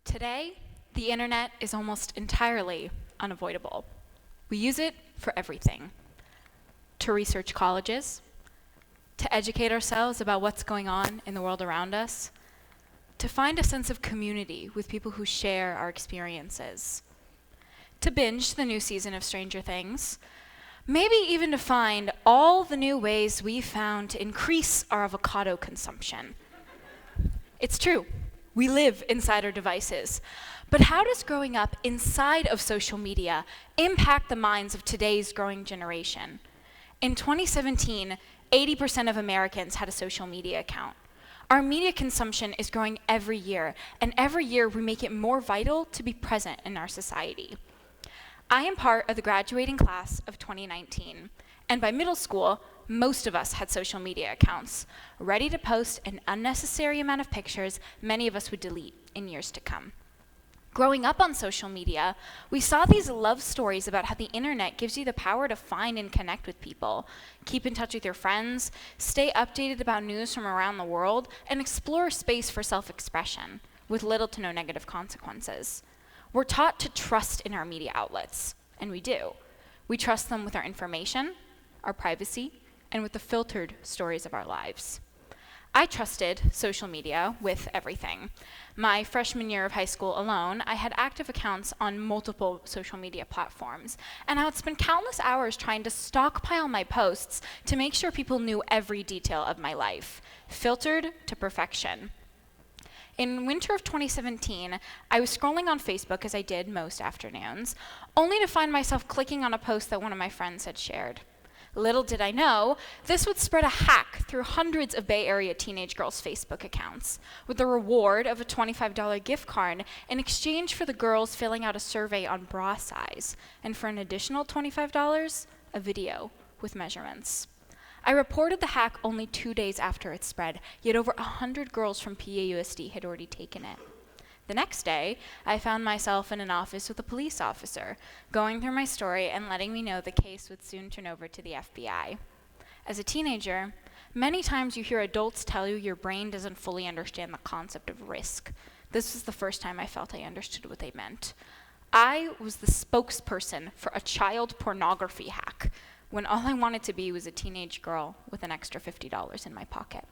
Today, the internet is almost entirely unavoidable. We use it for everything. To research colleges, to educate ourselves about what's going on in the world around us, to find a sense of community with people who share our experiences, to binge the new season of Stranger Things, maybe even to find all the new ways we've found to increase our avocado consumption. It's true, we live inside our devices. But how does growing up inside of social media impact the minds of today's growing generation? In 2017, 80% of Americans had a social media account. Our media consumption is growing every year, and every year we make it more vital to be present in our society. I am part of the graduating class of 2019, and by middle school, most of us had social media accounts, ready to post an unnecessary amount of pictures many of us would delete in years to come. Growing up on social media, we saw these love stories about how the internet gives you the power to find and connect with people, keep in touch with your friends, stay updated about news from around the world, and explore space for self-expression with little to no negative consequences. We're taught to trust in our media outlets, and we do. We trust them with our information, our privacy, and with the filtered stories of our lives. I trusted social media with everything. My freshman year of high school alone, I had active accounts on multiple social media platforms, and I would spend countless hours trying to stockpile my posts to make sure people knew every detail of my life, filtered to perfection. In winter of 2017, I was scrolling on Facebook, as I did most afternoons, only to find myself clicking on a post that one of my friends had shared. Little did I know, this would spread a hack through hundreds of Bay Area teenage girls' Facebook accounts, with the reward of a $25 gift card in exchange for the girls filling out a survey on bra size, and for an additional $25, a video with measurements. I reported the hack only 2 days after it spread, yet over 100 girls from PAUSD had already taken it. The next day, I found myself in an office with a police officer, going through my story and letting me know the case would soon turn over to the FBI. As a teenager, many times you hear adults tell you your brain doesn't fully understand the concept of risk. This was the first time I felt I understood what they meant. I was the spokesperson for a child pornography hack, when all I wanted to be was a teenage girl with an extra $50 in my pocket.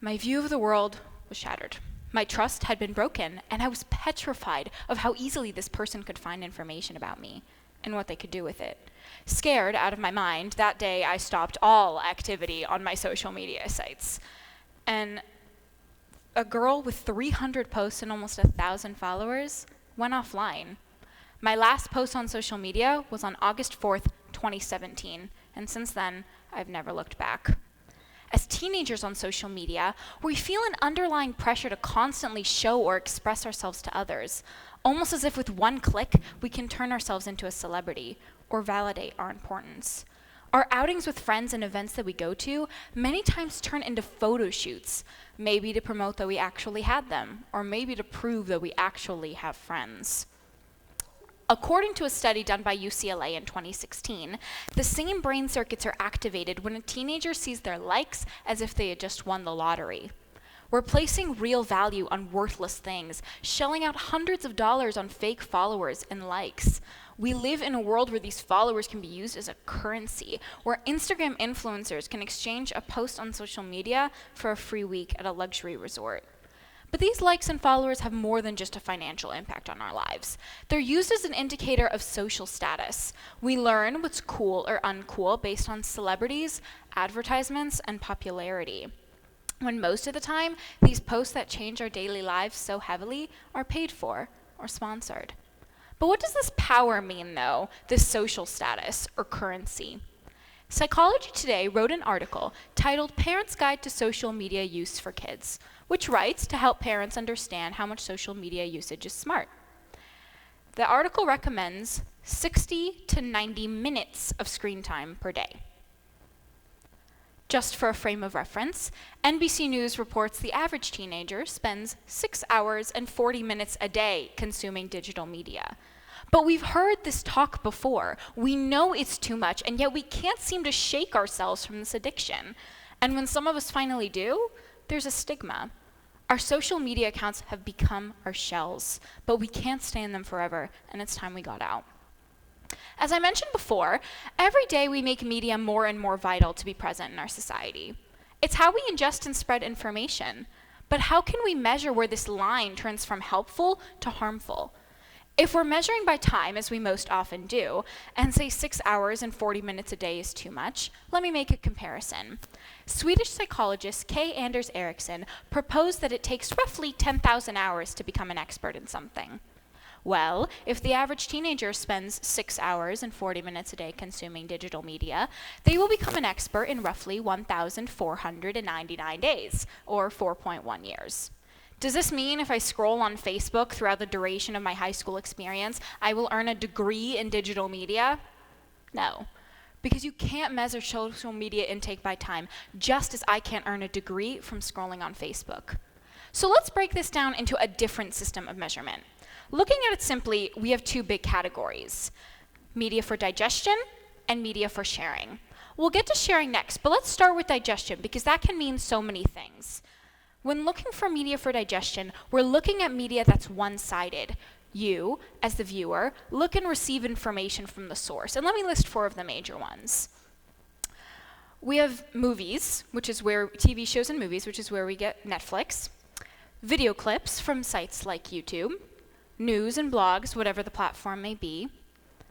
My view of the world was shattered. My trust had been broken, and I was petrified of how easily this person could find information about me and what they could do with it. Scared out of my mind, that day I stopped all activity on my social media sites. And a girl with 300 posts and almost 1,000 followers went offline. My last post on social media was on August 4th, 2017, and since then, I've never looked back. As teenagers on social media, we feel an underlying pressure to constantly show or express ourselves to others, almost as if with one click, we can turn ourselves into a celebrity or validate our importance. Our outings with friends and events that we go to many times turn into photo shoots, maybe to promote that we actually had them, or maybe to prove that we actually have friends. According to a study done by UCLA in 2016, the same brain circuits are activated when a teenager sees their likes as if they had just won the lottery. We're placing real value on worthless things, shelling out hundreds of dollars on fake followers and likes. We live in a world where these followers can be used as a currency, where Instagram influencers can exchange a post on social media for a free week at a luxury resort. But these likes and followers have more than just a financial impact on our lives. They're used as an indicator of social status. We learn what's cool or uncool based on celebrities, advertisements, and popularity. When most of the time, these posts that change our daily lives so heavily are paid for or sponsored. But what does this power mean, though, this social status or currency? Psychology Today wrote an article titled Parents' Guide to Social Media Use for Kids, which writes to help parents understand how much social media usage is smart. The article recommends 60 to 90 minutes of screen time per day. Just for a frame of reference, NBC News reports the average teenager spends 6 hours and 40 minutes a day consuming digital media. But we've heard this talk before. We know it's too much, and yet we can't seem to shake ourselves from this addiction. And when some of us finally do, there's a stigma. Our social media accounts have become our shells, but we can't stay in them forever, and it's time we got out. As I mentioned before, every day we make media more and more vital to be present in our society. It's how we ingest and spread information. But how can we measure where this line turns from helpful to harmful? If we're measuring by time, as we most often do, and say 6 hours and 40 minutes a day is too much, let me make a comparison. Swedish psychologist K. Anders Ericsson proposed that it takes roughly 10,000 hours to become an expert in something. Well, if the average teenager spends 6 hours and 40 minutes a day consuming digital media, they will become an expert in roughly 1,499 days, or 4.1 years. Does this mean if I scroll on Facebook throughout the duration of my high school experience, I will earn a degree in digital media? No, because you can't measure social media intake by time, just as I can't earn a degree from scrolling on Facebook. So let's break this down into a different system of measurement. Looking at it simply, we have two big categories: media for digestion and media for sharing. We'll get to sharing next, but let's start with digestion because that can mean so many things. When looking for media for digestion, we're looking at media that's one-sided. You, as the viewer, look and receive information from the source. And let me list 4 of the major ones. We have movies, which is where TV shows and movies, which is where we get Netflix. Video clips from sites like YouTube. News and blogs, whatever the platform may be.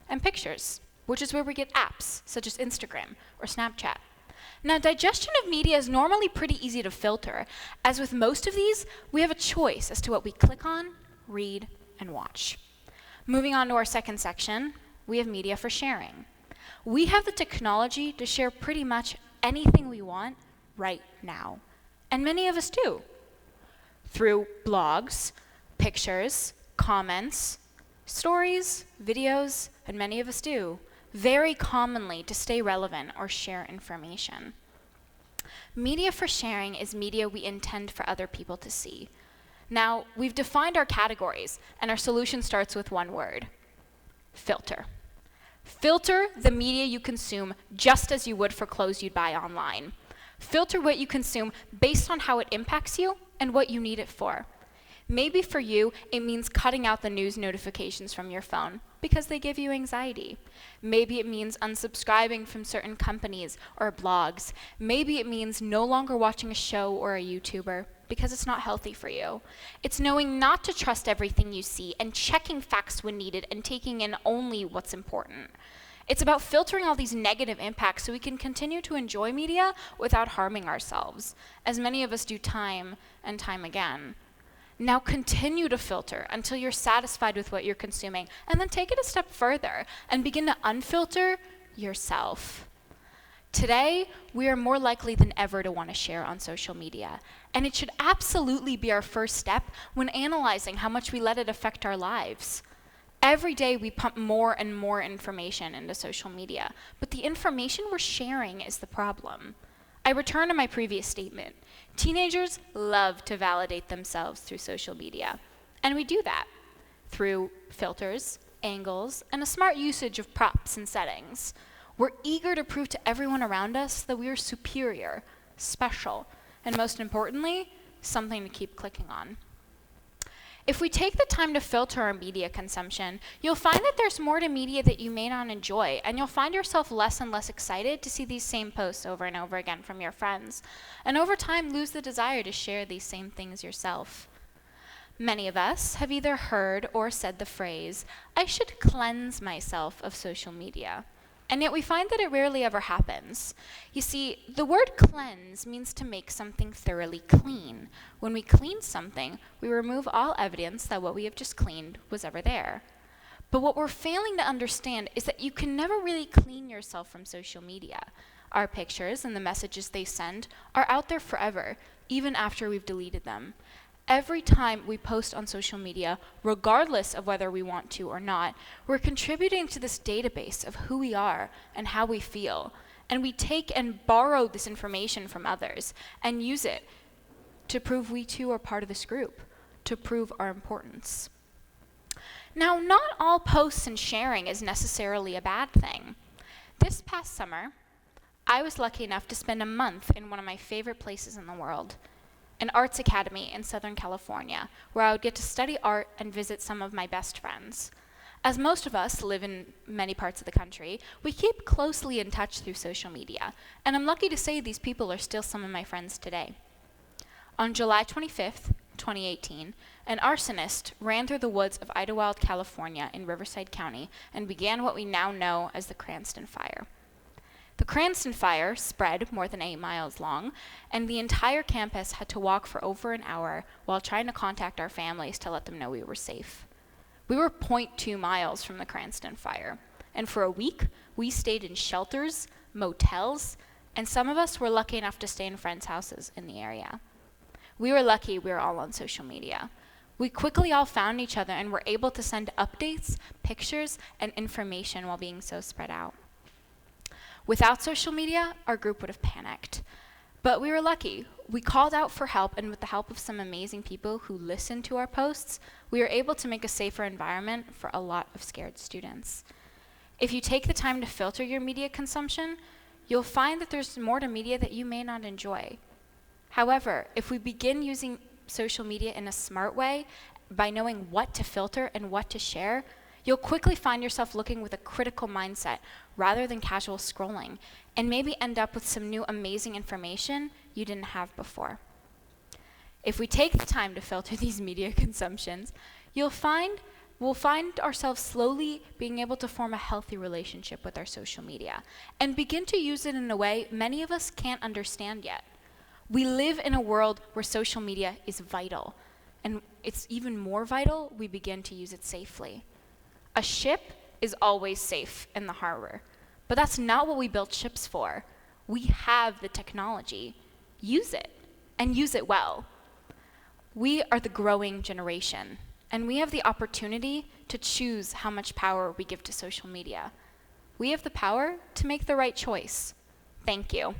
And pictures, which is where we get apps, such as Instagram or Snapchat. Now, digestion of media is normally pretty easy to filter, as with most of these, we have a choice as to what we click on, read, and watch. Moving on to our second section, we have media for sharing. We have the technology to share pretty much anything we want right now, and many of us do. Through blogs, pictures, comments, stories, videos, and many of us do, very commonly to stay relevant or share information. Media for sharing is media we intend for other people to see. Now, we've defined our categories, and our solution starts with one word: filter. Filter the media you consume just as you would for clothes you'd buy online. Filter what you consume based on how it impacts you and what you need it for. Maybe for you, it means cutting out the news notifications from your phone because they give you anxiety. Maybe it means unsubscribing from certain companies or blogs. Maybe it means no longer watching a show or a YouTuber because it's not healthy for you. It's knowing not to trust everything you see and checking facts when needed and taking in only what's important. It's about filtering all these negative impacts so we can continue to enjoy media without harming ourselves, as many of us do time and time again. Now continue to filter until you're satisfied with what you're consuming, and then take it a step further and begin to unfilter yourself. Today, we are more likely than ever to want to share on social media, and it should absolutely be our first step when analyzing how much we let it affect our lives. Every day we pump more and more information into social media, but the information we're sharing is the problem. I return to my previous statement. Teenagers love to validate themselves through social media, and we do that through filters, angles, and a smart usage of props and settings. We're eager to prove to everyone around us that we are superior, special, and most importantly, something to keep clicking on. If we take the time to filter our media consumption, you'll find that there's more to media that you may not enjoy, and you'll find yourself less and less excited to see these same posts over and over again from your friends, and over time lose the desire to share these same things yourself. Many of us have either heard or said the phrase, "I should cleanse myself of social media." And yet we find that it rarely ever happens. You see, the word cleanse means to make something thoroughly clean. When we clean something, we remove all evidence that what we have just cleaned was ever there. But what we're failing to understand is that you can never really clean yourself from social media. Our pictures and the messages they send are out there forever, even after we've deleted them. Every time we post on social media, regardless of whether we want to or not, we're contributing to this database of who we are and how we feel. And we take and borrow this information from others and use it to prove we too are part of this group, to prove our importance. Now, not all posts and sharing is necessarily a bad thing. This past summer, I was lucky enough to spend a month in one of my favorite places in the world, an arts academy in Southern California, where I would get to study art and visit some of my best friends. As most of us live in many parts of the country, we keep closely in touch through social media, and I'm lucky to say these people are still some of my friends today. On July 25th, 2018, an arsonist ran through the woods of Idlewild, California in Riverside County and began what we now know as the Cranston Fire. The Cranston Fire spread more than 8 miles long, and the entire campus had to walk for over an hour while trying to contact our families to let them know we were safe. We were 0.2 miles from the Cranston Fire, and for a week, we stayed in shelters, motels, and some of us were lucky enough to stay in friends' houses in the area. We were lucky we were all on social media. We quickly all found each other and were able to send updates, pictures, and information while being so spread out. Without social media, our group would have panicked. But we were lucky. We called out for help, and with the help of some amazing people who listened to our posts, we were able to make a safer environment for a lot of scared students. If you take the time to filter your media consumption, you'll find that there's more to media that you may not enjoy. However, if we begin using social media in a smart way, by knowing what to filter and what to share, you'll quickly find yourself looking with a critical mindset rather than casual scrolling, and maybe end up with some new amazing information you didn't have before. If we take the time to filter these media consumptions, we'll find ourselves slowly being able to form a healthy relationship with our social media and begin to use it in a way many of us can't understand yet. We live in a world where social media is vital, and it's even more vital we begin to use it safely. A ship is always safe in the harbor, but that's not what we built ships for. We have the technology. Use it, and use it well. We are the growing generation, and we have the opportunity to choose how much power we give to social media. We have the power to make the right choice. Thank you.